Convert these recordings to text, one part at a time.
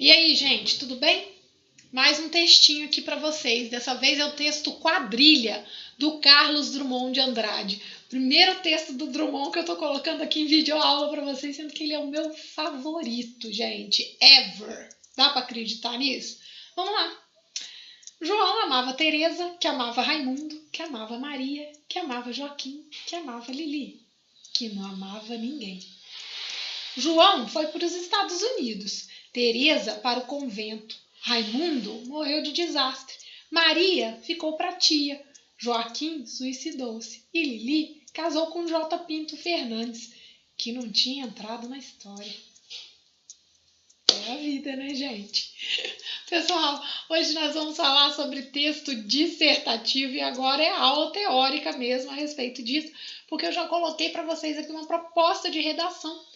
E aí, gente, tudo bem? Mais um textinho aqui para vocês. Dessa vez é o texto Quadrilha, do Carlos Drummond de Andrade. Primeiro texto do Drummond que eu tô colocando aqui em videoaula para vocês, sendo que ele é o meu favorito, gente. Ever. Dá para acreditar nisso? Vamos lá. João amava Teresa, que amava Raimundo, que amava Maria, que amava Joaquim, que amava Lili, que não amava ninguém. João foi para os Estados Unidos, Teresa para o convento, Raimundo morreu de desastre, Maria ficou para tia, Joaquim suicidou-se e Lili casou com J. Pinto Fernandes, que não tinha entrado na história. É a vida, né, gente? Pessoal, hoje nós vamos falar sobre texto dissertativo e agora é aula teórica mesmo a respeito disso, porque eu já coloquei para vocês aqui uma proposta de redação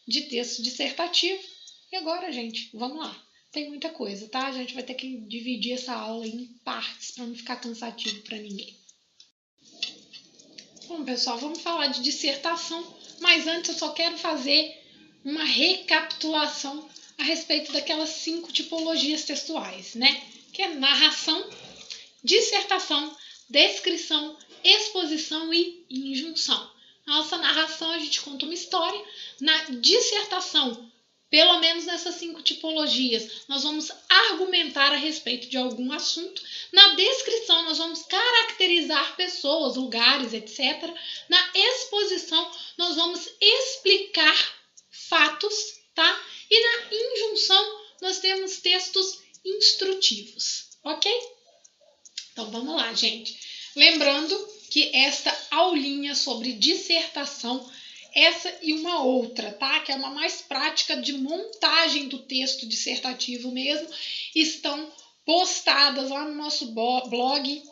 de texto dissertativo. E agora, gente, vamos lá. Tem muita coisa, tá? A gente vai ter que dividir essa aula em partes para não ficar cansativo para ninguém. Bom, pessoal, vamos falar de dissertação, mas antes eu só quero fazer uma recapitulação a respeito daquelas 5 tipologias textuais, né? Que é narração, dissertação, descrição, exposição e injunção. Na nossa narração, a gente conta uma história. Na dissertação, pelo menos nessas 5 tipologias, nós vamos argumentar a respeito de algum assunto. Na descrição, nós vamos caracterizar pessoas, lugares, etc. Na exposição, nós vamos explicar fatos, tá? E na injunção, nós temos textos instrutivos, ok? Então, vamos lá, gente. Lembrando que esta aulinha sobre dissertação, essa e uma outra, tá? Que é uma mais prática de montagem do texto dissertativo mesmo, estão postadas lá no nosso blog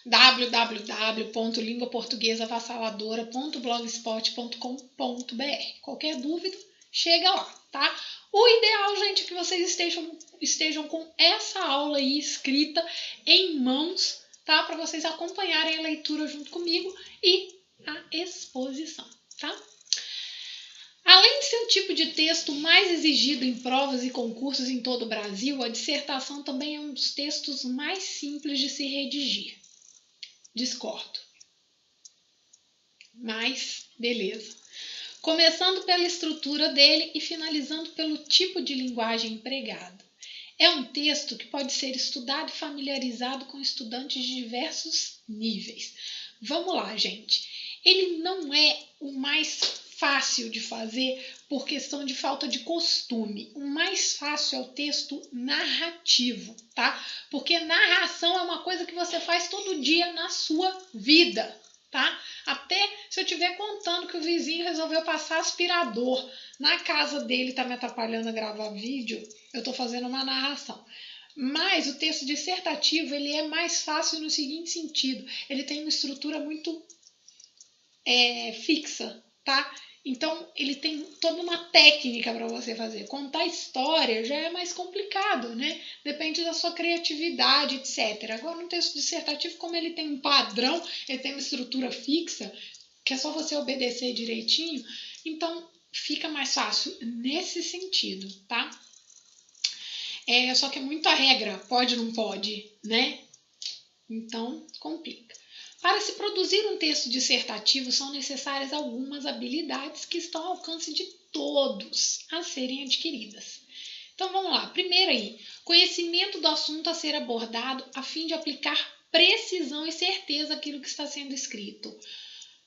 www.linguaportuguesavassaladora.blogspot.com.br. Qualquer dúvida, chega lá, tá? O ideal, gente, é que vocês estejam com essa aula aí escrita em mãos, tá? Para vocês acompanharem a leitura junto comigo e a exposição, tá? Além de ser o tipo de texto mais exigido em provas e concursos em todo o Brasil, a dissertação também é um dos textos mais simples de se redigir. Discordo. Mas, beleza. Começando pela estrutura dele e finalizando pelo tipo de linguagem empregada. É um texto que pode ser estudado e familiarizado com estudantes de diversos níveis. Vamos lá, gente. Ele não é o mais fácil de fazer por questão de falta de costume. O mais fácil é o texto narrativo, tá? Porque narração é uma coisa que você faz todo dia na sua vida, tá? Até se eu estiver contando que o vizinho resolveu passar aspirador na casa dele, tá me atrapalhando a gravar vídeo, eu tô fazendo uma narração. Mas o texto dissertativo, ele é mais fácil no seguinte sentido, ele tem uma estrutura muito fixa, tá? Então, ele tem toda uma técnica para você fazer. Contar história já é mais complicado, né? Depende da sua criatividade, etc. Agora, no texto dissertativo, como ele tem um padrão, ele tem uma estrutura fixa, que é só você obedecer direitinho, então fica mais fácil nesse sentido, tá? Só que é muita regra, pode ou não pode, né? Então, complica. Para se produzir um texto dissertativo, são necessárias algumas habilidades que estão ao alcance de todos a serem adquiridas. Então, vamos lá. Primeiro aí, conhecimento do assunto a ser abordado a fim de aplicar precisão e certeza àquilo que está sendo escrito.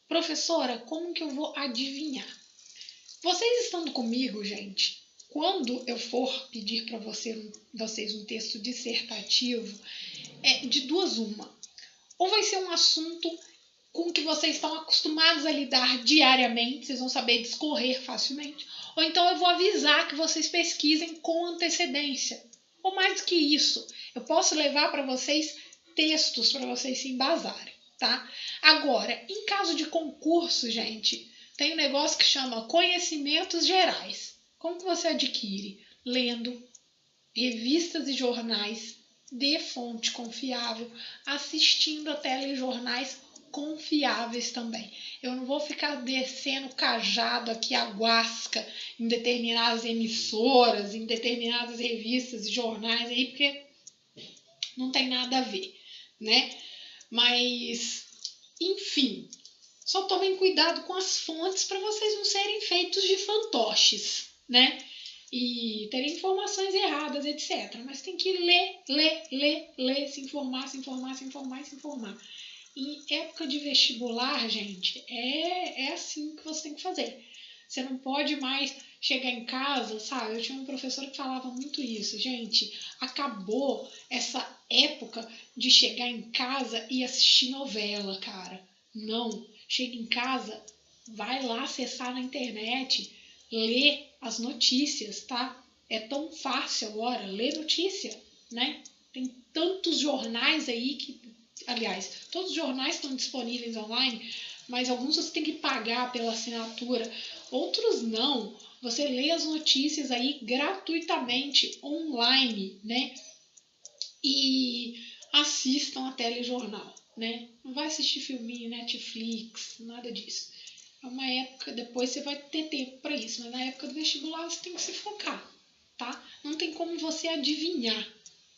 Professora, como que eu vou adivinhar? Vocês estando comigo, gente, quando eu for pedir para vocês um texto dissertativo, de duas uma. Ou vai ser um assunto com que vocês estão acostumados a lidar diariamente, vocês vão saber discorrer facilmente. Ou então eu vou avisar que vocês pesquisem com antecedência. Ou mais do que isso, eu posso levar para vocês textos para vocês se embasarem, tá? Agora, em caso de concurso, gente, tem um negócio que chama conhecimentos gerais. Como que você adquire? Lendo revistas e jornais de fonte confiável, assistindo a telejornais confiáveis também. Eu não vou ficar descendo cajado aqui a guasca em determinadas emissoras, em determinadas revistas e jornais aí, porque não tem nada a ver, né? Mas, enfim, só tomem cuidado com as fontes para vocês não serem feitos de fantoches, né? E terem informações erradas, etc. Mas tem que ler, se informar. Em época de vestibular, gente, é assim que você tem que fazer. Você não pode mais chegar em casa, sabe? Eu tinha um professor que falava muito isso. Gente, acabou essa época de chegar em casa e assistir novela, cara. Não. Chega em casa, vai lá acessar na internet, lê as notícias, tá? É tão fácil agora ler notícia, né? Tem tantos jornais aí que... Aliás, todos os jornais estão disponíveis online, mas alguns você tem que pagar pela assinatura, outros não. Você lê as notícias aí gratuitamente, online, né? E assistam a telejornal, né? Não vai assistir filminho, Netflix, nada disso. É uma época, depois você vai ter tempo para isso, mas na época do vestibular você tem que se focar, tá? Não tem como você adivinhar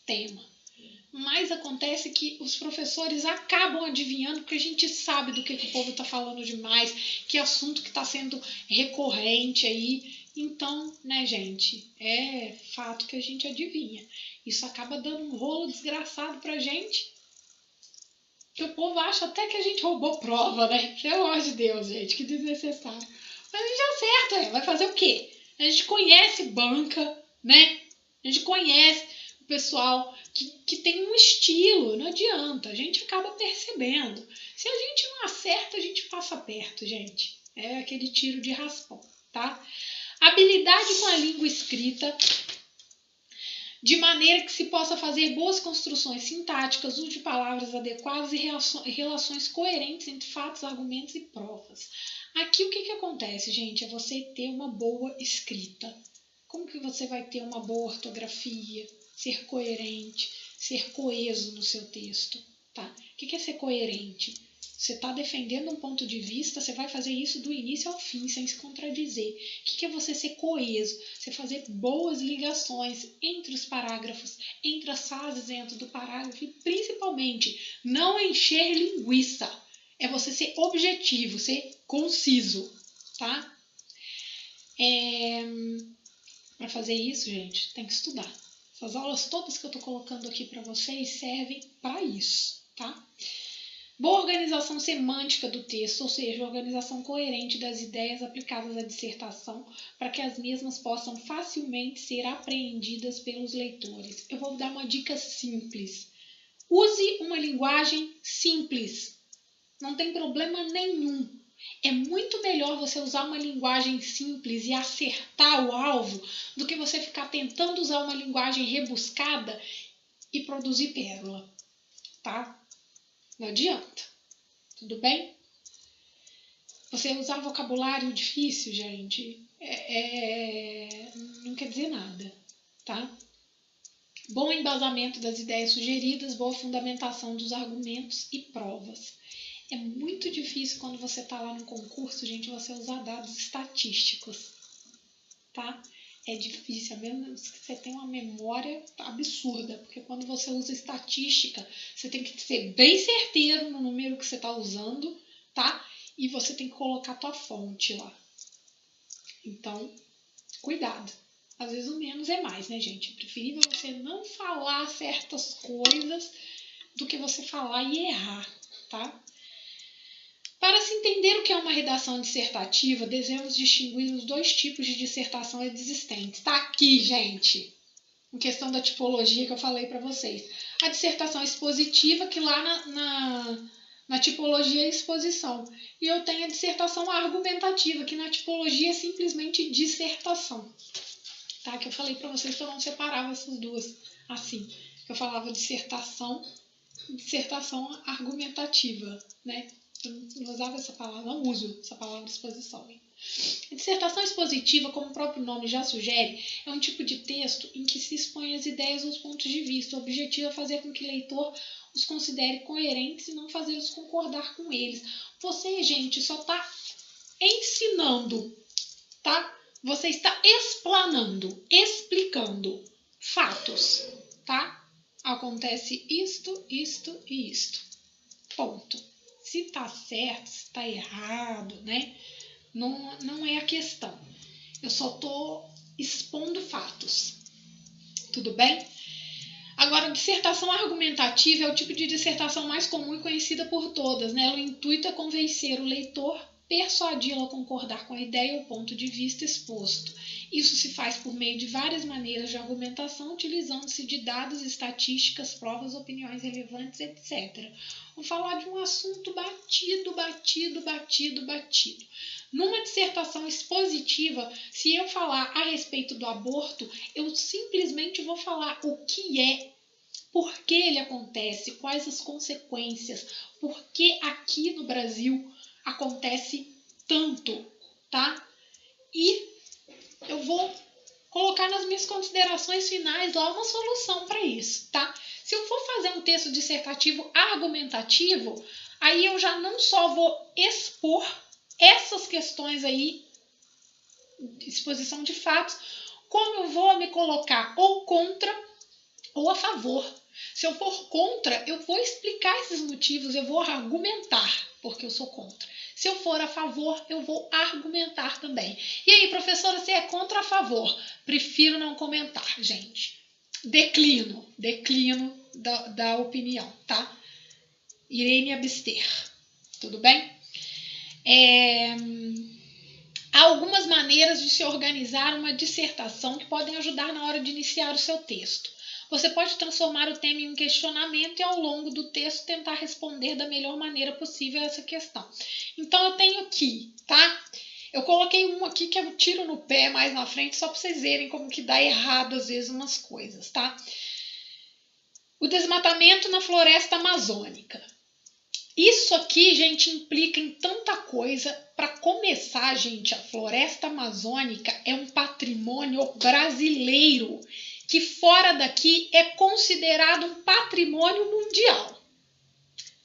tema. Mas acontece que os professores acabam adivinhando porque a gente sabe do que o povo está falando demais, que assunto que está sendo recorrente aí. Então, né, gente, é fato que a gente adivinha. Isso acaba dando um rolo desgraçado pra gente, que o povo acha até que a gente roubou prova, né? Pelo amor de Deus, gente, que desnecessário. Mas a gente acerta, vai fazer o quê? A gente conhece banca, né? A gente conhece o pessoal que tem um estilo, não adianta, a gente acaba percebendo. Se a gente não acerta, a gente passa perto, gente. É aquele tiro de raspão, tá? Habilidade com a língua escrita, de maneira que se possa fazer boas construções sintáticas, uso de palavras adequadas e relações coerentes entre fatos, argumentos e provas. Aqui o que acontece, gente? É você ter uma boa escrita. Como que você vai ter uma boa ortografia, ser coerente, ser coeso no seu texto, tá? O que é ser coerente? Você está defendendo um ponto de vista, você vai fazer isso do início ao fim, sem se contradizer. O que é você ser coeso? Você fazer boas ligações entre os parágrafos, entre as frases dentro do parágrafo e, principalmente, não encher linguiça. É você ser objetivo, ser conciso, tá? Para fazer isso, gente, tem que estudar. Essas aulas todas que eu estou colocando aqui para vocês servem para isso, tá? Boa organização semântica do texto, ou seja, organização coerente das ideias aplicadas à dissertação, para que as mesmas possam facilmente ser apreendidas pelos leitores. Eu vou dar uma dica simples. Use uma linguagem simples. Não tem problema nenhum. É muito melhor você usar uma linguagem simples e acertar o alvo do que você ficar tentando usar uma linguagem rebuscada e produzir pérola, tá? Não adianta. Tudo bem? Você usar vocabulário difícil, gente, não quer dizer nada, tá? Bom embasamento das ideias sugeridas, boa fundamentação dos argumentos e provas. É muito difícil quando você está lá no concurso, gente, você usar dados estatísticos, tá? É difícil, a menos que você tenha uma memória absurda, porque quando você usa estatística, você tem que ser bem certeiro no número que você está usando, tá? E você tem que colocar a tua fonte lá. Então, cuidado. Às vezes o menos é mais, né, gente? É preferível você não falar certas coisas do que você falar e errar, tá? Para se entender o que é uma redação dissertativa, devemos distinguir os dois tipos de dissertação existentes. Está aqui, gente, em questão da tipologia que eu falei para vocês. A dissertação expositiva, que lá na tipologia é exposição. E eu tenho a dissertação argumentativa, que na tipologia é simplesmente dissertação. Tá? Que eu falei para vocês que eu não separava essas duas assim. Eu falava dissertação e dissertação argumentativa, né? Eu não usava essa palavra, não uso essa palavra de exposição. A dissertação expositiva, como o próprio nome já sugere, é um tipo de texto em que se expõe as ideias ou os pontos de vista. O objetivo é fazer com que o leitor os considere coerentes e não fazê-los concordar com eles. Você, gente, só está ensinando, tá? Você está explanando, explicando fatos, tá? Acontece isto, isto e isto. Ponto. Se tá certo, se tá errado, né? Não é a questão. Eu só tô expondo fatos. Tudo bem? Agora, dissertação argumentativa é o tipo de dissertação mais comum e conhecida por todas, né? O intuito é convencer o leitor, persuadi-lo a concordar com a ideia ou ponto de vista exposto. Isso se faz por meio de várias maneiras de argumentação, utilizando-se de dados, estatísticas, provas, opiniões relevantes, etc. Vou falar de um assunto batido. Numa dissertação expositiva, se eu falar a respeito do aborto, eu simplesmente vou falar o que é, por que ele acontece, quais as consequências, por que aqui no Brasil acontece tanto, tá? E eu vou colocar nas minhas considerações finais lá uma solução para isso, tá? Se eu for fazer um texto dissertativo argumentativo, aí eu já não só vou expor essas questões aí, exposição de fatos, como eu vou me colocar ou contra ou a favor. Se eu for contra, eu vou explicar esses motivos, eu vou argumentar porque eu sou contra. Se eu for a favor, eu vou argumentar também. E aí, professora, você é contra ou a favor? Prefiro não comentar, gente. Declino da opinião, tá? Irei me abster. Tudo bem? Há algumas maneiras de se organizar uma dissertação que podem ajudar na hora de iniciar o seu texto. Você pode transformar o tema em um questionamento e, ao longo do texto, tentar responder da melhor maneira possível a essa questão. Então, eu tenho aqui, tá? Eu coloquei um aqui que eu tiro no pé mais na frente, só para vocês verem como que dá errado às vezes umas coisas, tá? O desmatamento na floresta amazônica. Isso aqui, gente, implica em tanta coisa. Para começar, gente, a floresta amazônica é um patrimônio brasileiro que fora daqui é considerado um patrimônio mundial,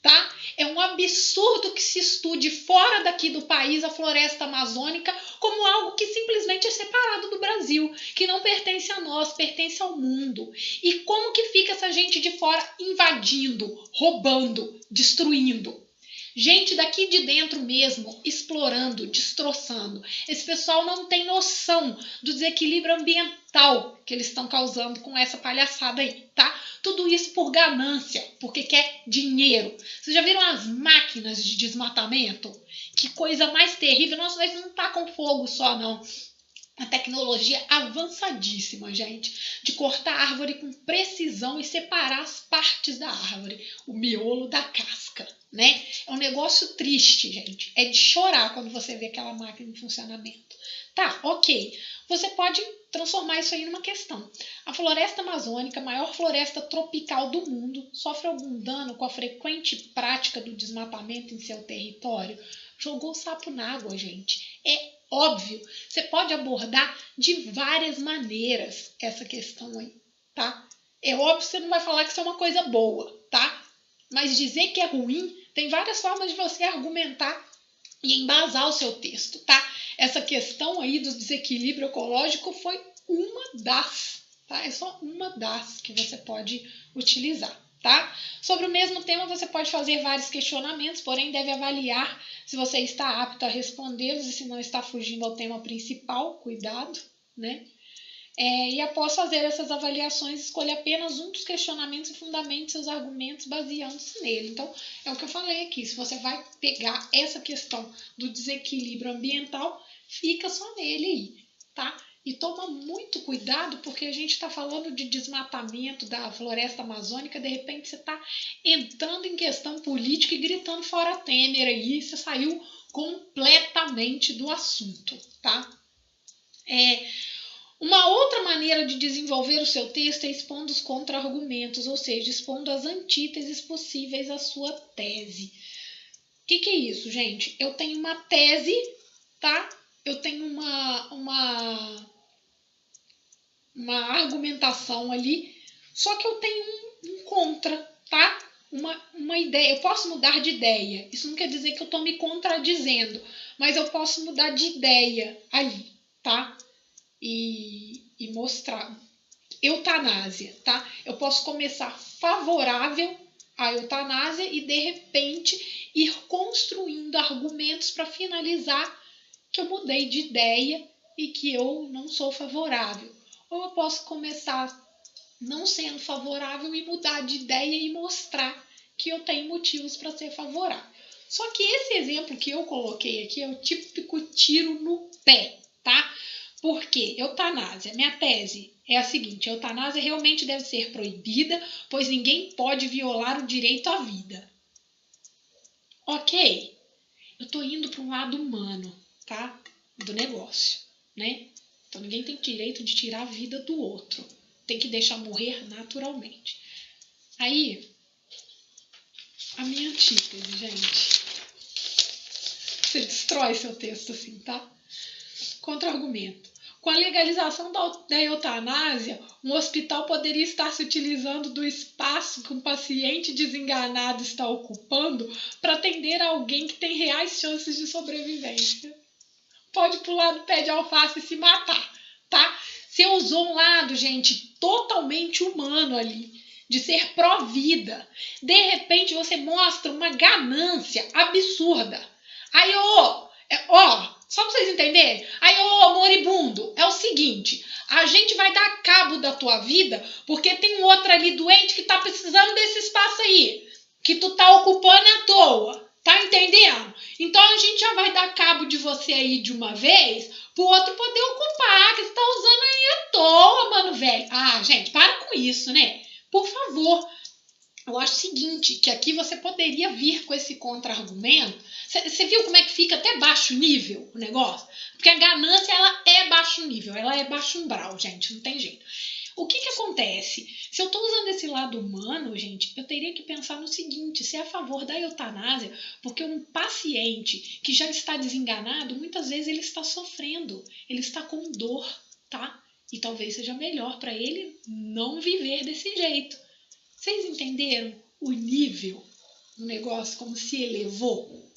tá? É um absurdo que se estude fora daqui do país a floresta amazônica como algo que simplesmente é separado do Brasil, que não pertence a nós, pertence ao mundo. E como que fica essa gente de fora invadindo, roubando, destruindo? Gente daqui de dentro mesmo, explorando, destroçando. Esse pessoal não tem noção do desequilíbrio ambiental que eles estão causando com essa palhaçada aí, tá? Tudo isso por ganância, porque quer dinheiro. Vocês já viram as máquinas de desmatamento? Que coisa mais terrível. Nossa, mas não tá com fogo só, não. A tecnologia avançadíssima, gente, de cortar a árvore com precisão e separar as partes da árvore, o miolo da casca, né? É um negócio triste, gente. É de chorar quando você vê aquela máquina em funcionamento. Tá, ok. Você pode transformar isso aí numa questão. A floresta amazônica, a maior floresta tropical do mundo, sofre algum dano com a frequente prática do desmatamento em seu território? Jogou o sapo na água, gente. É óbvio. Você pode abordar de várias maneiras essa questão aí, tá? É óbvio que você não vai falar que isso é uma coisa boa, tá? Mas dizer que é ruim, tem várias formas de você argumentar e embasar o seu texto, tá? Essa questão aí do desequilíbrio ecológico foi uma das, tá? É só uma das que você pode utilizar, tá? Sobre o mesmo tema, você pode fazer vários questionamentos, porém deve avaliar se você está apto a respondê-los e se não está fugindo ao tema principal, cuidado, né? E após fazer essas avaliações, escolha apenas um dos questionamentos e fundamente seus argumentos baseando-se nele. Então, é o que eu falei aqui. Se você vai pegar essa questão do desequilíbrio ambiental, fica só nele aí, tá? E toma muito cuidado, porque a gente está falando de desmatamento da floresta amazônica, de repente você está entrando em questão política e gritando fora Temer aí, você saiu completamente do assunto, tá? Uma outra maneira de desenvolver o seu texto é expondo os contra-argumentos, ou seja, expondo as antíteses possíveis à sua tese. O que é isso, gente? Eu tenho uma tese, tá? eu tenho uma argumentação ali, só que eu tenho um contra, tá? Uma ideia. Eu posso mudar de ideia. Isso não quer dizer que eu estou me contradizendo, mas eu posso mudar de ideia ali, tá? E mostrar. Eutanásia, tá? Eu posso começar favorável à eutanásia e, de repente, ir construindo argumentos para finalizar que eu mudei de ideia e que eu não sou favorável. Ou eu posso começar não sendo favorável e mudar de ideia e mostrar que eu tenho motivos para ser favorável. Só que esse exemplo que eu coloquei aqui é o típico tiro no pé, tá? Por quê? Eutanásia. Minha tese é a seguinte: a eutanásia realmente deve ser proibida, pois ninguém pode violar o direito à vida. Ok, eu estou indo para um lado humano, tá? Do negócio, né? Então ninguém tem direito de tirar a vida do outro. Tem que deixar morrer naturalmente. Aí, a minha antítese, gente. Você destrói seu texto assim, tá? Contra-argumento. Com a legalização da eutanásia, um hospital poderia estar se utilizando do espaço que um paciente desenganado está ocupando para atender a alguém que tem reais chances de sobrevivência. Pode pular do pé de alface e se matar, tá? Você usou um lado, gente, totalmente humano ali, de ser pró-vida. De repente, você mostra uma ganância absurda. Aí, só pra vocês entenderem, aí, moribundo, é o seguinte: a gente vai dar cabo da tua vida porque tem um outro ali doente que tá precisando desse espaço aí, que tu tá ocupando à toa. Tá entendendo? Então a gente já vai dar cabo de você aí de uma vez pro outro poder ocupar, que você tá usando aí à toa, mano, velho. Ah, gente, para com isso, né? Por favor. Eu acho o seguinte, que aqui você poderia vir com esse contra-argumento. Você viu como é que fica até baixo nível o negócio? Porque a ganância, ela é baixo nível, ela é baixo umbral, gente, não tem jeito. O que acontece? Se eu estou usando esse lado humano, gente, eu teria que pensar no seguinte: se é a favor da eutanásia, porque um paciente que já está desenganado, muitas vezes ele está sofrendo, ele está com dor, tá? E talvez seja melhor para ele não viver desse jeito. Vocês entenderam o nível do negócio, como se elevou?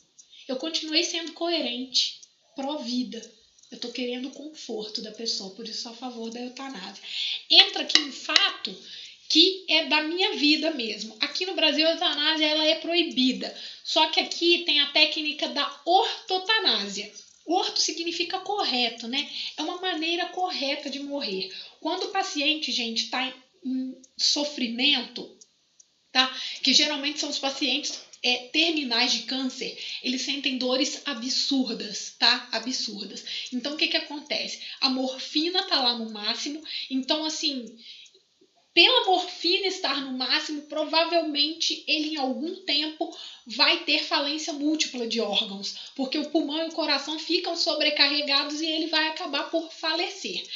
Eu continuei sendo coerente, pró-vida. Eu estou querendo o conforto da pessoa, por isso sou a favor da eutanásia. Entra aqui um fato que é da minha vida mesmo. Aqui no Brasil a eutanásia ela é proibida, só que aqui tem a técnica da ortotanásia. Orto significa correto, né? É uma maneira correta de morrer. Quando o paciente, gente, está em sofrimento, tá? Que geralmente são os pacientes terminais de câncer, eles sentem dores absurdas, tá? Absurdas. Então, o que acontece? A morfina tá lá no máximo, então, assim, pela morfina estar no máximo, provavelmente ele em algum tempo vai ter falência múltipla de órgãos, porque o pulmão e o coração ficam sobrecarregados e ele vai acabar por falecer.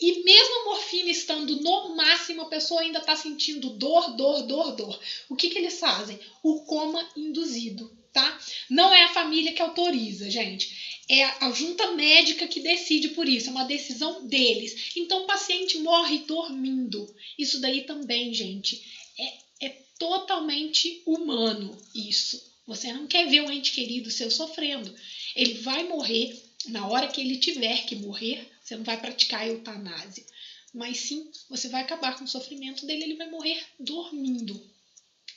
E mesmo a morfina estando no máximo, a pessoa ainda está sentindo dor. O que eles fazem? O coma induzido, tá? Não é a família que autoriza, gente. É a junta médica que decide por isso, é uma decisão deles. Então o paciente morre dormindo. Isso daí também, gente, é totalmente humano isso. Você não quer ver um ente querido seu sofrendo. Ele vai morrer na hora que ele tiver que morrer. Você não vai praticar a eutanásia, mas sim, você vai acabar com o sofrimento dele, ele vai morrer dormindo.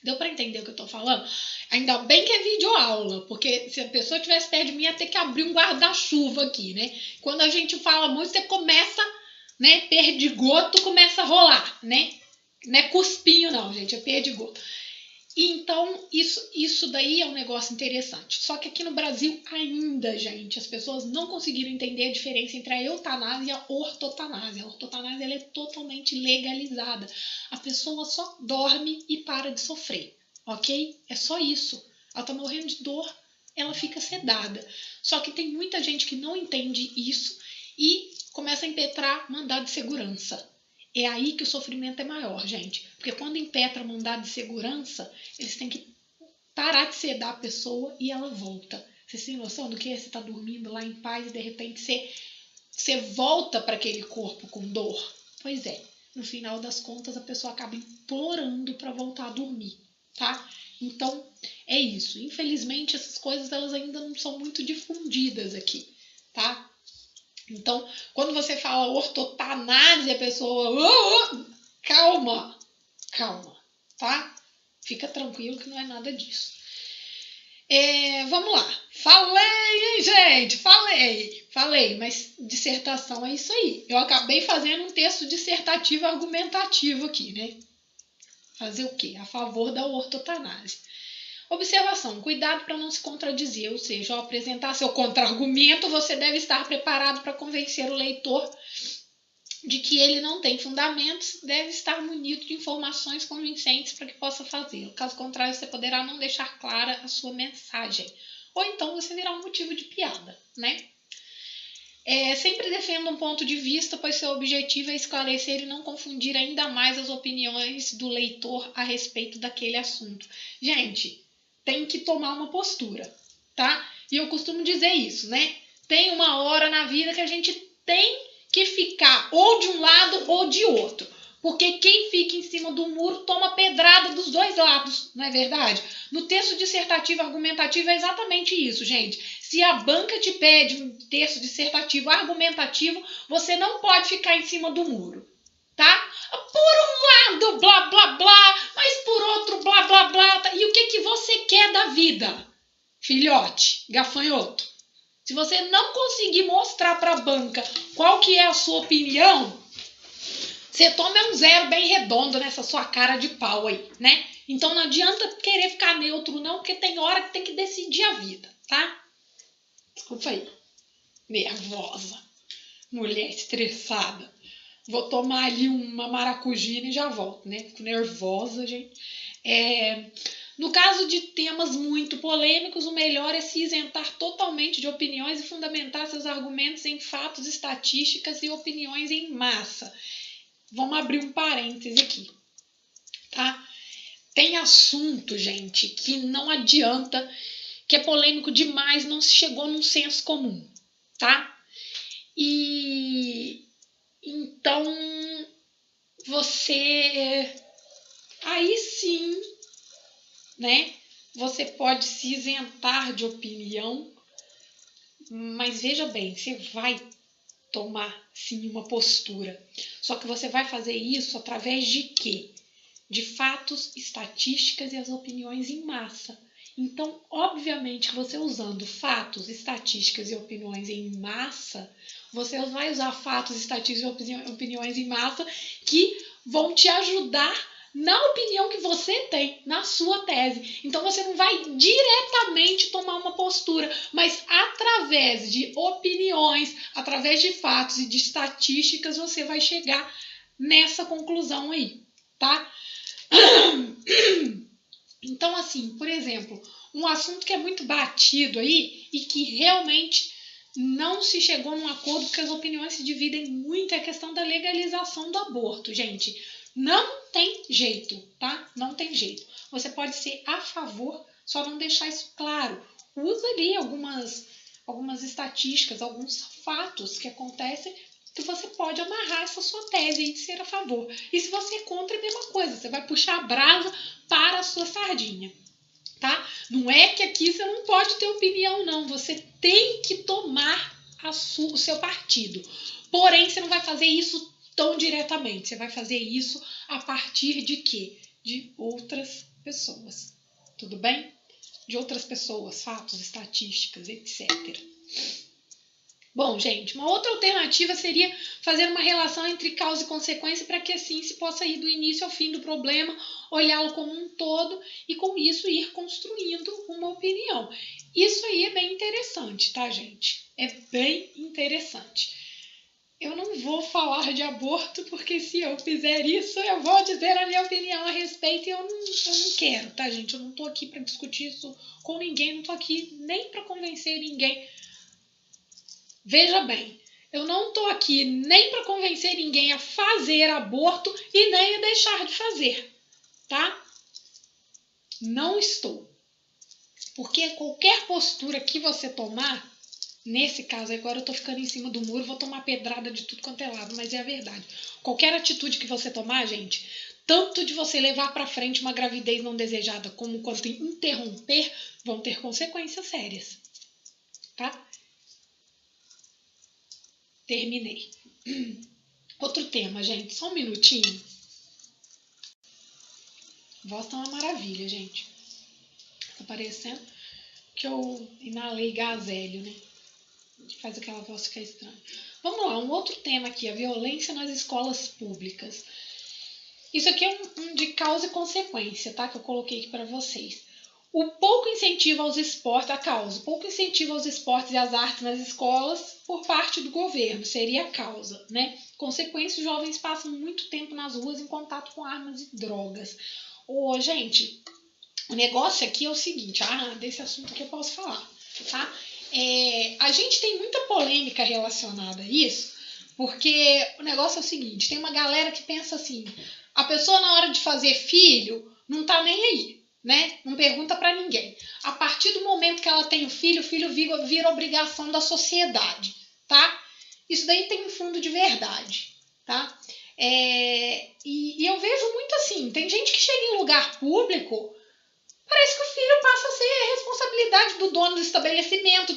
Deu para entender o que eu tô falando? Ainda bem que é videoaula, porque se a pessoa tivesse perto de mim, ia ter que abrir um guarda-chuva aqui, né? Quando a gente fala muito, você começa, né? Perdigoto começa a rolar, né? Não é cuspinho não, gente, é perdigoto. Então, isso daí é um negócio interessante. Só que aqui no Brasil ainda, gente, as pessoas não conseguiram entender a diferença entre a eutanásia e a ortotanásia. A ortotanásia ela é totalmente legalizada. A pessoa só dorme e para de sofrer, ok? É só isso. Ela tá morrendo de dor, ela fica sedada. Só que tem muita gente que não entende isso e começa a impetrar mandado de segurança. É aí que o sofrimento é maior, gente. Porque quando impetra mandado de segurança, eles têm que parar de sedar a pessoa e ela volta. Você tem noção do que é você estar dormindo lá em paz e de repente você volta para aquele corpo com dor? Pois é, no final das contas a pessoa acaba implorando para voltar a dormir, tá? Então é isso. Infelizmente essas coisas elas ainda não são muito difundidas aqui, tá? Então quando você fala ortotanase, a pessoa calma, tá? Fica tranquilo que não é nada disso. Vamos lá. Falei, hein, gente? Falei, mas dissertação é isso aí. Eu acabei fazendo um texto dissertativo argumentativo aqui, né? Fazer o quê? A favor da ortotanase. Observação, cuidado para não se contradizer, ou seja, ao apresentar seu contra-argumento, você deve estar preparado para convencer o leitor de que ele não tem fundamentos, deve estar munido de informações convincentes para que possa fazê-lo. Caso contrário, você poderá não deixar clara a sua mensagem. Ou então você virá um motivo de piada, né? Sempre defenda um ponto de vista, pois seu objetivo é esclarecer e não confundir ainda mais as opiniões do leitor a respeito daquele assunto. Gente, tem que tomar uma postura, tá? E eu costumo dizer isso, né? Tem uma hora na vida que a gente tem que ficar ou de um lado ou de outro. Porque quem fica em cima do muro toma pedrada dos dois lados, não é verdade? No texto dissertativo argumentativo é exatamente isso, gente. Se a banca te pede um texto dissertativo argumentativo, você não pode ficar em cima do muro, tá? Por um lado, blá, blá, blá, mas por outro, blá, blá, blá. Tá? E o que você quer da vida, filhote, gafanhoto? Se você não conseguir mostrar para a banca qual que é a sua opinião, você toma um zero bem redondo nessa sua cara de pau aí, né? Então não adianta querer ficar neutro não, porque tem hora que tem que decidir a vida, tá? Desculpa aí. Nervosa. Mulher estressada. Vou tomar ali uma maracujina e já volto, né? Fico nervosa, gente. No caso de temas muito polêmicos, o melhor é se isentar totalmente de opiniões e fundamentar seus argumentos em fatos, estatísticas e opiniões em massa. Vamos abrir um parêntese aqui, tá? Tem assunto, gente, que não adianta, que é polêmico demais, não se chegou num senso comum, tá? E então você aí sim, né? Você pode se isentar de opinião, mas veja bem, você vai tomar sim uma postura. Só que você vai fazer isso através de quê? De fatos, estatísticas e as opiniões em massa. Então, obviamente, você usando fatos, estatísticas e opiniões em massa, você vai usar fatos, estatísticas e opiniões em massa que vão te ajudar na opinião que você tem, na sua tese. Então, você não vai diretamente tomar uma postura, mas através de opiniões, através de fatos e de estatísticas, você vai chegar nessa conclusão aí, tá? Então, assim, por exemplo, um assunto que é muito batido aí e que realmente não se chegou num acordo porque as opiniões se dividem muito é a questão da legalização do aborto, gente. Não tem jeito, tá? Não tem jeito. Você pode ser a favor, só não deixar isso claro. Usa ali algumas estatísticas, alguns fatos que acontecem que você pode amarrar essa sua tese e ser a favor. E se você é contra, é a mesma coisa. Você vai puxar a brasa para a sua sardinha, tá? Não é que aqui você não pode ter opinião, não. Você tem que tomar o seu partido. Porém, você não vai fazer isso tão diretamente. Você vai fazer isso a partir de quê? De outras pessoas. Tudo bem? De outras pessoas, fatos, estatísticas, etc. Bom, gente, uma outra alternativa seria fazer uma relação entre causa e consequência para que assim se possa ir do início ao fim do problema, olhá-lo como um todo e com isso ir construindo uma opinião. Isso aí é bem interessante, tá, gente? É bem interessante. Eu não vou falar de aborto porque se eu fizer isso eu vou dizer a minha opinião a respeito e eu não quero, tá, gente? Eu não tô aqui para discutir isso com ninguém, não tô aqui nem para convencer ninguém. Veja bem, eu não estou aqui nem para convencer ninguém a fazer aborto e nem a deixar de fazer, tá? Não estou. Porque qualquer postura que você tomar, nesse caso agora eu tô ficando em cima do muro, vou tomar pedrada de tudo quanto é lado, mas é a verdade. Qualquer atitude que você tomar, gente, tanto de você levar pra frente uma gravidez não desejada, como quanto interromper, vão ter consequências sérias. Tá? Terminei. Outro tema, gente, só um minutinho. A voz tá uma maravilha, gente. Tá parecendo que eu inalei gás hélio, né? Faz aquela voz ficar estranha. Vamos lá, um outro tema aqui, a violência nas escolas públicas. Isso aqui é um de causa e consequência, tá? Que eu coloquei aqui para vocês. O pouco incentivo aos esportes, a causa, pouco incentivo aos esportes e às artes nas escolas por parte do governo, seria a causa, né? Consequência, os jovens passam muito tempo nas ruas em contato com armas e drogas. Ô, gente, o negócio aqui é o seguinte, desse assunto que eu posso falar, tá? A gente tem muita polêmica relacionada a isso, porque o negócio é o seguinte, tem uma galera que pensa assim, a pessoa na hora de fazer filho não tá nem aí, né? Não pergunta pra ninguém. A partir do momento que ela tem o filho vira obrigação da sociedade, tá? Isso daí tem um fundo de verdade, tá? E eu vejo muito assim, tem gente que chega em lugar público, parece que o filho passa a ser responsabilidade do dono do estabelecimento,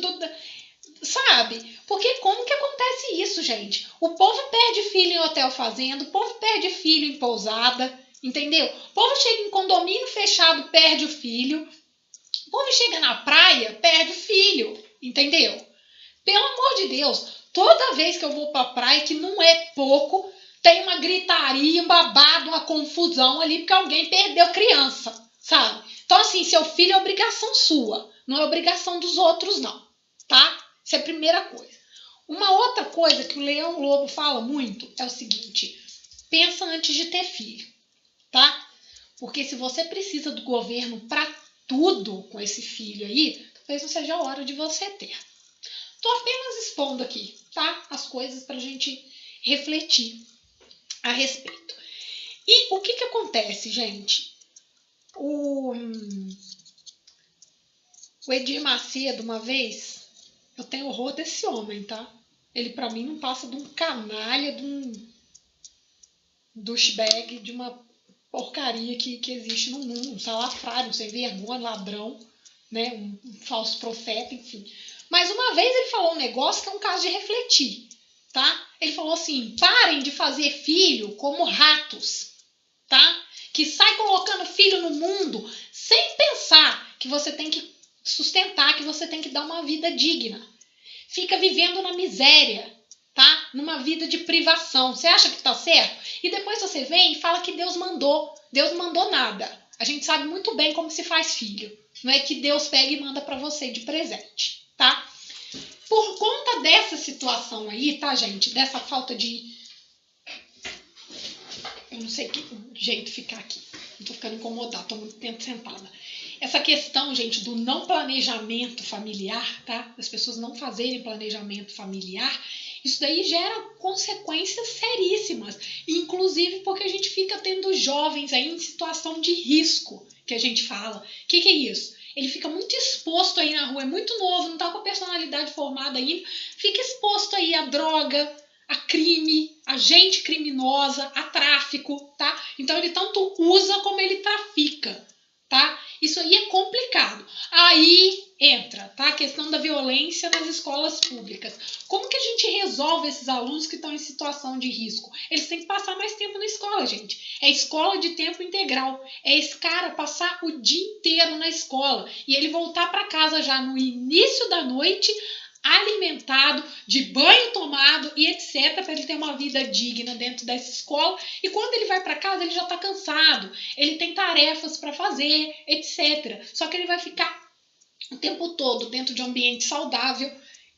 sabe? Porque como que acontece isso, gente? O povo perde filho em hotel fazenda, o povo perde filho em pousada, entendeu? O povo chega em condomínio fechado, perde o filho. O povo chega na praia, perde o filho, entendeu? Pelo amor de Deus, toda vez que eu vou pra praia, que não é pouco, tem uma gritaria, um babado, uma confusão ali, porque alguém perdeu criança, sabe? Então, assim, seu filho é obrigação sua, não é obrigação dos outros, não, tá? Isso é a primeira coisa. Uma outra coisa que o Leão Lobo fala muito é o seguinte, pensa antes de ter filho, tá? Porque se você precisa do governo para tudo com esse filho aí, talvez não seja a hora de você ter. Tô apenas expondo aqui, tá? As coisas pra gente refletir a respeito. E o que acontece, gente? O Edir Macedo, uma vez, eu tenho horror desse homem, tá? Ele pra mim não passa de um canalha, de um douchebag, de uma porcaria que existe no mundo, um salafrário, um sem vergonha, ladrão, né? Um falso profeta, enfim. Mas uma vez ele falou um negócio que é um caso de refletir, tá? Ele falou assim, parem de fazer filho como ratos, tá? Que sai colocando filho no mundo sem pensar que você tem que sustentar, que você tem que dar uma vida digna. Fica vivendo na miséria, tá? Numa vida de privação. Você acha que tá certo? E depois você vem e fala que Deus mandou. Deus não mandou nada. A gente sabe muito bem como se faz filho. Não é que Deus pega e manda pra você de presente, tá? Por conta dessa situação aí, tá, gente? Dessa falta de... Eu não sei que jeito ficar aqui. Não tô ficando incomodada, tô muito tempo sentada. Essa questão, gente, do não planejamento familiar, tá? Das pessoas não fazerem planejamento familiar, isso daí gera consequências seríssimas. Inclusive porque a gente fica tendo jovens aí em situação de risco, que a gente fala. O que é isso? Ele fica muito exposto aí na rua, é muito novo, não tá com a personalidade formada ainda, fica exposto aí a droga, a crime, a gente criminosa, a tráfico, tá? Então ele tanto usa como ele trafica, tá? Isso aí é complicado. Aí entra, tá? A questão da violência nas escolas públicas. Como que a gente resolve esses alunos que estão em situação de risco? Eles têm que passar mais tempo na escola, gente. É escola de tempo integral. É esse cara passar o dia inteiro na escola e ele voltar para casa já no início da noite, alimentado, de banho tomado e etc, para ele ter uma vida digna dentro dessa escola. E quando ele vai para casa, ele já está cansado, ele tem tarefas para fazer, etc. Só que ele vai ficar o tempo todo dentro de um ambiente saudável,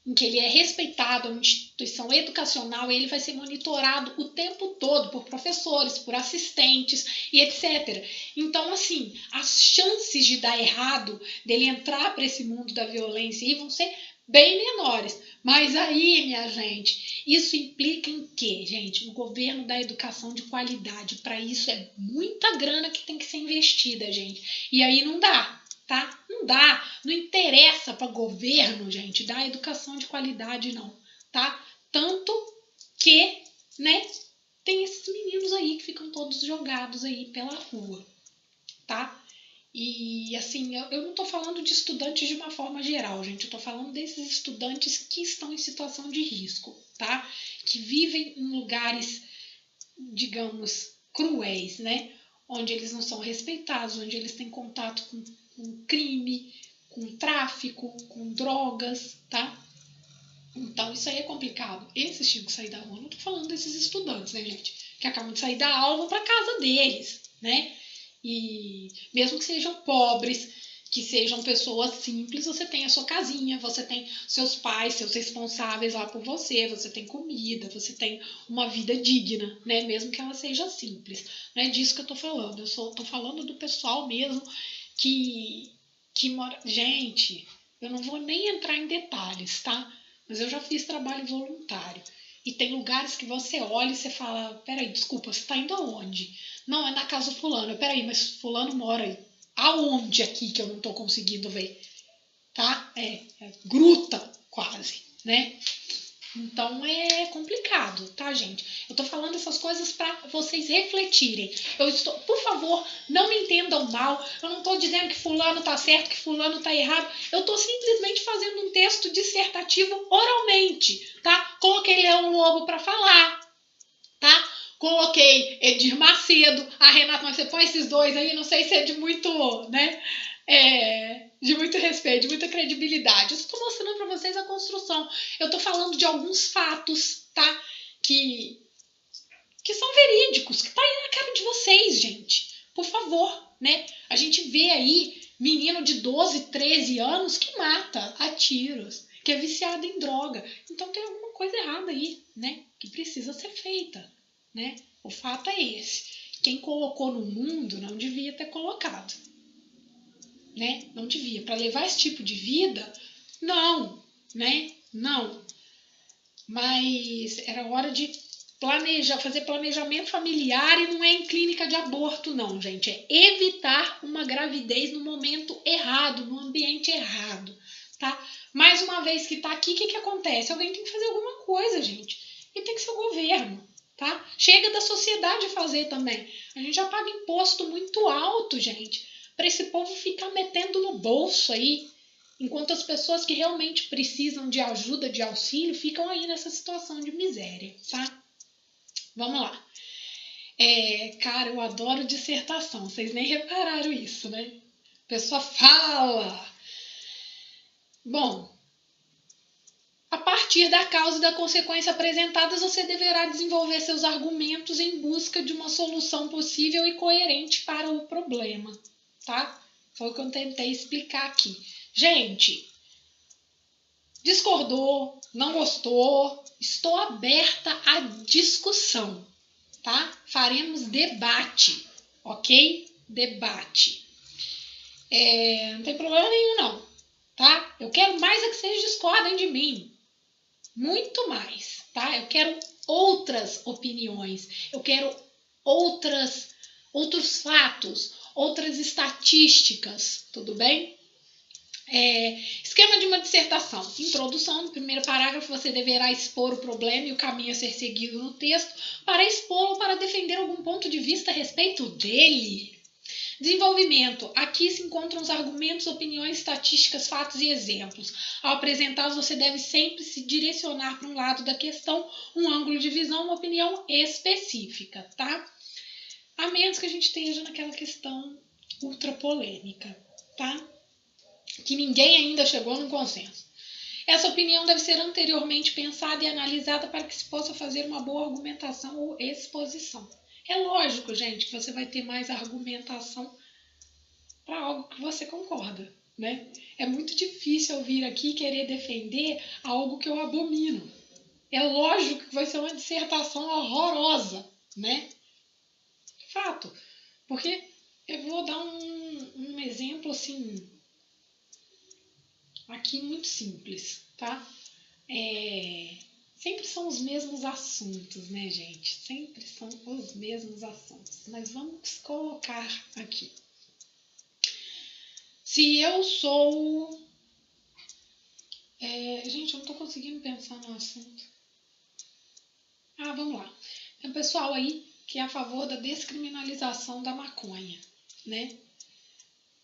em que ele é respeitado, é uma instituição educacional, e ele vai ser monitorado o tempo todo por professores, por assistentes e etc. Então, assim, as chances de dar errado, dele entrar para esse mundo da violência aí vão ser bem menores. Mas aí, minha gente, isso implica em quê, gente? No governo da educação de qualidade. Para isso é muita grana que tem que ser investida, gente. E aí não dá, tá? Não Não dá, não interessa para governo, gente, dar educação de qualidade não, tá? Tanto que, né, tem esses meninos aí que ficam todos jogados aí pela rua, tá? E assim, eu não tô falando de estudantes de uma forma geral, gente, eu tô falando desses estudantes que estão em situação de risco, tá? Que vivem em lugares, digamos, cruéis, né? Onde eles não são respeitados, onde eles têm contato com crime, com tráfico, com drogas, tá? Então isso aí é complicado. Esses tinham que sair da rua. Eu não tô falando desses estudantes, né, gente? Que acabam de sair da aula para casa deles, né? E mesmo que sejam pobres, que sejam pessoas simples, você tem a sua casinha, você tem seus pais, seus responsáveis lá por você, você tem comida, você tem uma vida digna, né? Mesmo que ela seja simples. Não é disso que eu tô falando. Tô falando do pessoal mesmo que mora... Gente, eu não vou nem entrar em detalhes, tá? Mas eu já fiz trabalho voluntário. E tem lugares que você olha e você fala, peraí, desculpa, você tá indo aonde? Não, é na casa do fulano. Peraí, mas fulano mora aí. Aonde aqui que eu não tô conseguindo ver? Tá? É gruta quase, né? Então é complicado, tá, gente? Eu tô falando essas coisas para vocês refletirem. Por favor, não me entendam mal. Eu não tô dizendo que fulano tá certo, que fulano tá errado. Eu tô simplesmente fazendo um texto dissertativo oralmente, tá? Coloquei Leão Lobo para falar, tá? Coloquei Edir Macedo, a Renata, mas você põe esses dois aí, não sei se é de muito, né? De muito respeito, de muita credibilidade. Eu estou mostrando para vocês a construção. Eu estou falando de alguns fatos, tá? Que são verídicos, que tá aí na cara de vocês, gente. Por favor, né? A gente vê aí menino de 12, 13 anos que mata a tiros, que é viciado em droga. Então tem alguma coisa errada aí, né? Que precisa ser feita, né? O fato é esse. Quem colocou no mundo não devia ter colocado, né? Não devia. Para levar esse tipo de vida, não, né? Não. Mas era hora de fazer planejamento familiar, e não é em clínica de aborto, não, gente. É evitar uma gravidez no momento errado, no ambiente errado, tá? Mais uma vez que tá aqui, o que acontece? Alguém tem que fazer alguma coisa, gente. E tem que ser o governo, tá? Chega da sociedade fazer também. A gente já paga imposto muito alto, gente, para esse povo ficar metendo no bolso aí, enquanto as pessoas que realmente precisam de ajuda, de auxílio, ficam aí nessa situação de miséria, tá? Vamos lá. Cara, eu adoro dissertação. Vocês nem repararam isso, né? A pessoa fala. Bom, a partir da causa e da consequência apresentadas, você deverá desenvolver seus argumentos em busca de uma solução possível e coerente para o problema, tá? Foi o que eu tentei explicar aqui. Gente, discordou, não gostou, estou aberta à discussão, tá? Faremos debate, ok? Debate. Não tem problema nenhum, não, tá? Eu quero mais é que vocês discordem de mim. Muito mais, tá? Eu quero outras opiniões, eu quero outros fatos, outras estatísticas, tudo bem? Esquema de uma dissertação. Introdução. No primeiro parágrafo, você deverá expor o problema e o caminho a ser seguido no texto para expô-lo ou para defender algum ponto de vista a respeito dele. Desenvolvimento. Aqui se encontram os argumentos, opiniões, estatísticas, fatos e exemplos. Ao apresentá-los, você deve sempre se direcionar para um lado da questão, um ângulo de visão, uma opinião específica, tá? A menos que a gente esteja naquela questão ultra polêmica, tá? Que ninguém ainda chegou num consenso. Essa opinião deve ser anteriormente pensada e analisada para que se possa fazer uma boa argumentação ou exposição. É lógico, gente, que você vai ter mais argumentação para algo que você concorda, né? É muito difícil eu vir aqui querer defender algo que eu abomino. É lógico que vai ser uma dissertação horrorosa, né? Fato. Porque eu vou dar um exemplo assim, aqui muito simples, tá? Sempre são os mesmos assuntos, né, gente? Sempre são os mesmos assuntos. Mas vamos colocar aqui. Se eu sou... gente, eu não tô conseguindo pensar no assunto. Vamos lá. Tem um pessoal aí que é a favor da descriminalização da maconha, né?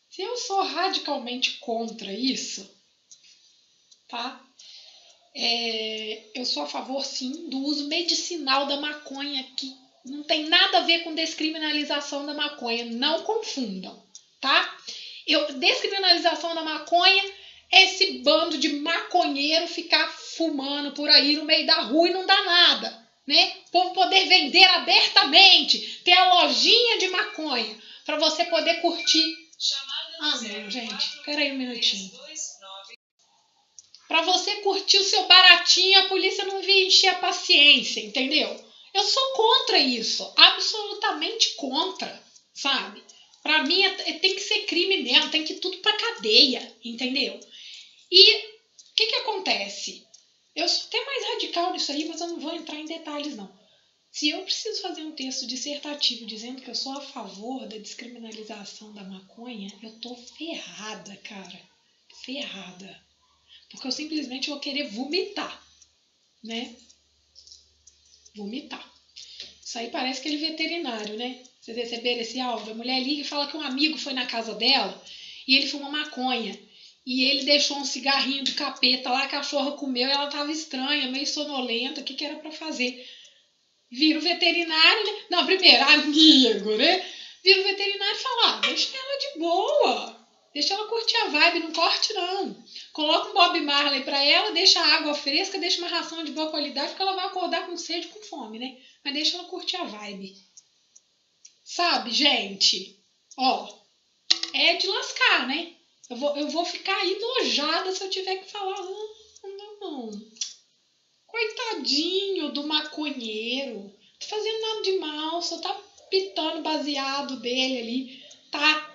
Se eu sou radicalmente contra isso, tá? Eu sou a favor, sim, do uso medicinal da maconha, que não tem nada a ver com descriminalização da maconha. Não confundam, tá? Descriminalização da maconha é esse bando de maconheiro ficar fumando por aí no meio da rua e não dá nada, né? O povo poder vender abertamente, ter a lojinha de maconha, para você poder curtir. Não, gente, peraí um minutinho. Para você curtir o seu baratinho, a polícia não vir encher a paciência, entendeu? Eu sou contra isso, absolutamente contra, sabe? Para mim tem que ser crime mesmo, tem que ir tudo pra cadeia, entendeu? E o que acontece? Eu sou até mais radical nisso aí, mas eu não vou entrar em detalhes não. Se eu preciso fazer um texto dissertativo dizendo que eu sou a favor da descriminalização da maconha, eu tô ferrada, cara. Ferrada. Porque eu simplesmente vou querer vomitar, né? Vomitar. Isso aí parece aquele veterinário, né? Vocês receberam esse áudio? A mulher liga e fala que um amigo foi na casa dela e ele fumou maconha. E ele deixou um cigarrinho de capeta lá, a cachorra comeu e ela tava estranha, meio sonolenta, o que era pra fazer? Vira o veterinário, né? Não, primeiro, amigo, né? Vira o veterinário e fala, deixa ela de boa. Deixa ela curtir a vibe, não corte não. Coloca um Bob Marley pra ela, deixa a água fresca, deixa uma ração de boa qualidade, porque ela vai acordar com sede e com fome, né? Mas deixa ela curtir a vibe. Sabe, gente? Ó, é de lascar, né? Eu vou ficar enojada se eu tiver que falar, não. Coitadinho do maconheiro. Não tá fazendo nada de mal, só tá pitando baseado dele ali, tá?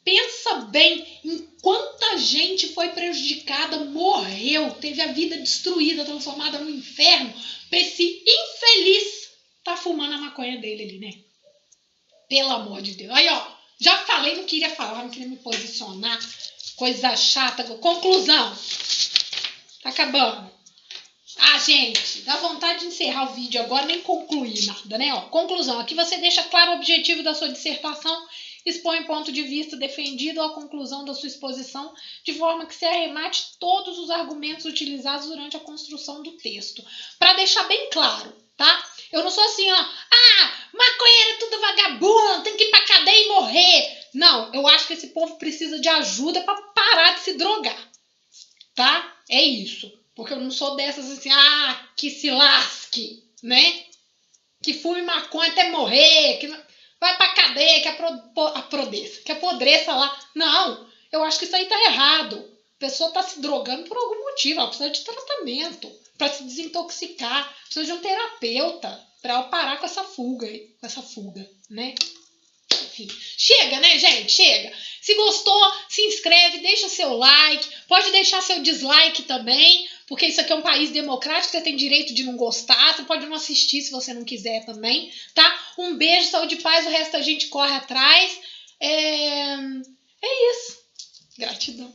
Pensa bem em quanta gente foi prejudicada, morreu, teve a vida destruída, transformada no inferno, pra esse infeliz tá fumando a maconha dele ali, né? Pelo amor de Deus. Aí, ó, já falei, não queria falar, não queria me posicionar, coisa chata. Conclusão. Tá acabando. Gente, dá vontade de encerrar o vídeo agora, nem concluir nada, né? Ó, conclusão, aqui você deixa claro o objetivo da sua dissertação, expõe o ponto de vista defendido à conclusão da sua exposição, de forma que se arremate todos os argumentos utilizados durante a construção do texto. Para deixar bem claro, tá? Eu não sou assim, ó, maconheiro é tudo vagabundo, tem que ir pra cadeia e morrer. Não, eu acho que esse povo precisa de ajuda para parar de se drogar, tá? É isso. Porque eu não sou dessas assim, que se lasque, né? Que fume maconha até morrer, que vai pra cadeia, que apodreça lá. Não, eu acho que isso aí tá errado. A pessoa tá se drogando por algum motivo, ela precisa de tratamento para se desintoxicar, precisa de um terapeuta para ela parar com essa fuga, né? Enfim, chega, né, gente? Chega. Se gostou, se inscreve, deixa seu like, pode deixar seu dislike também, porque isso aqui é um país democrático, você tem direito de não gostar, você pode não assistir se você não quiser também, tá? Um beijo, saúde e paz, o resto a gente corre atrás. É isso. Gratidão.